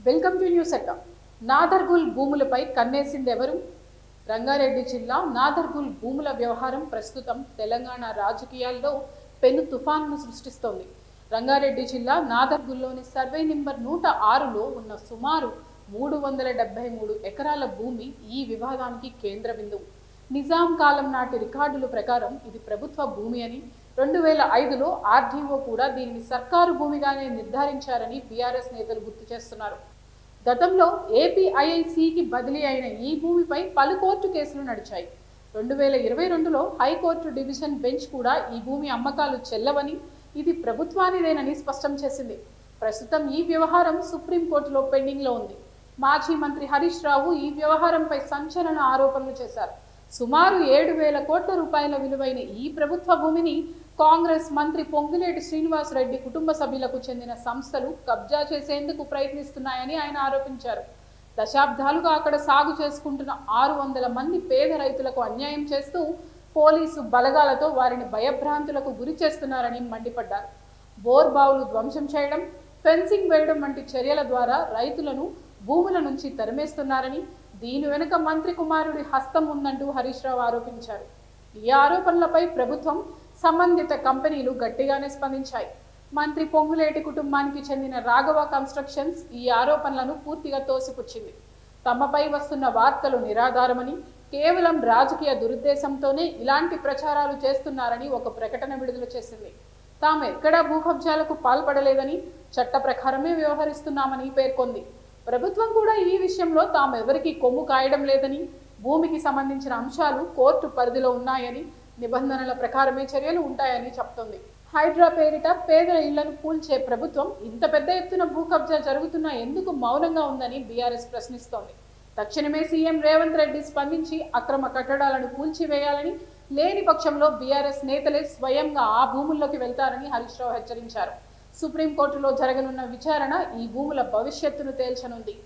Welcome to news ఎట్టా. నాదర్గుల్ భూములపై కన్నేసిందెవరు? రంగారెడ్డి జిల్లా నాదర్గుల్ భూముల వ్యవహారం ప్రస్తుతం తెలంగాణ రాజకీయాల్లో పెను తుఫాన్ను సృష్టిస్తోంది. రంగారెడ్డి జిల్లా నాదర్గుల్లోని సర్వే నెంబర్ 106లో ఉన్న సుమారు 373 ఎకరాల భూమి ఈ వివాదానికి కేంద్ర బిందువు. నిజాం కాలం నాటి రికార్డుల ప్రకారం ఇది ప్రభుత్వ భూమి అని, 2005లో ఆర్డీఓ కూడా దీనిని సర్కారు భూమిగానే నిర్ధారించారని బీఆర్ఎస్ నేతలు గుర్తు చేస్తున్నారు. గతంలో ఏపీఐఐసికి బదిలీ అయిన ఈ భూమిపై పలు కోర్టు కేసులు నడిచాయి. 2022లో హైకోర్టు డివిజన్ బెంచ్ కూడా ఈ భూమి అమ్మకాలు చెల్లవని, ఇది ప్రభుత్వానిదేనని స్పష్టం చేసింది. ప్రస్తుతం ఈ వ్యవహారం సుప్రీంకోర్టులో పెండింగ్లో ఉంది. మాజీ మంత్రి హరీష్ రావు ఈ వ్యవహారంపై సంచలన ఆరోపణలు చేశారు. సుమారు 7,000 కోట్ల రూపాయల విలువైన ఈ ప్రభుత్వ భూమిని కాంగ్రెస్ మంత్రి పొంగులేటి శ్రీనివాసరెడ్డి కుటుంబ సభ్యులకు చెందిన సంస్థలు కబ్జా చేసేందుకు ప్రయత్నిస్తున్నాయని ఆయన ఆరోపించారు. దశాబ్దాలుగా అక్కడ సాగు చేసుకుంటున్న 600 మంది పేద రైతులకు అన్యాయం చేస్తూ పోలీసు బలగాలతో వారిని భయభ్రాంతులకు గురి చేస్తున్నారని మండిపడ్డారు. బోర్బావులు ధ్వంసం చేయడం, ఫెన్సింగ్ వేయడం వంటి చర్యల ద్వారా రైతులను భూముల నుంచి తరిమేస్తున్నారని, దీని వెనుక మంత్రి కుమారుడి హస్తం ఉందంటూ హరీష్ రావు ఆరోపించారు. ఈ ఆరోపణలపై ప్రభుత్వం, సంబంధిత కంపెనీలు గట్టిగానే స్పందించాయి. మంత్రి పొంగులేటి కుటుంబానికి చెందిన రాఘవ కన్స్ట్రక్షన్స్ ఈ ఆరోపణలను పూర్తిగా తోసిపుచ్చింది. తమపై వస్తున్న వార్తలు నిరాధారమని, కేవలం రాజకీయ దురుద్దేశంతోనే ఇలాంటి ప్రచారాలు చేస్తున్నారని ఒక ప్రకటన విడుదల చేసింది. తాము ఎక్కడా భూ కబ్జాలకు పాల్పడలేదని, చట్ట ప్రకారమే వ్యవహరిస్తున్నామని పేర్కొంది. ప్రభుత్వం కూడా ఈ విషయంలో తాము ఎవరికీ కొమ్ము కాయడం లేదని, భూమికి సంబంధించిన అంశాలు కోర్టు పరిధిలో ఉన్నాయని, నిబంధనల ప్రకారమే చర్యలు ఉంటాయని చెప్తోంది. హైడ్రా పేరిట పేదల ఇళ్లను కూల్చే ప్రభుత్వం ఇంత పెద్ద ఎత్తున భూ కబ్జా జరుగుతున్నా ఎందుకు మౌనంగా ఉందని బీఆర్ఎస్ ప్రశ్నిస్తోంది. తక్షణమే సీఎం రేవంత్ రెడ్డి స్పందించి అక్రమ కట్టడాలను కూల్చివేయాలని, లేని పక్షంలో బీఆర్ఎస్ నేతలే స్వయంగా ఆ భూముల్లోకి వెళ్తారని హరీష్ రావు హెచ్చరించారు. సుప్రీంకోర్టులో జరగనున్న విచారణ ఈ భూముల భవిష్యత్తును తేల్చనుంది.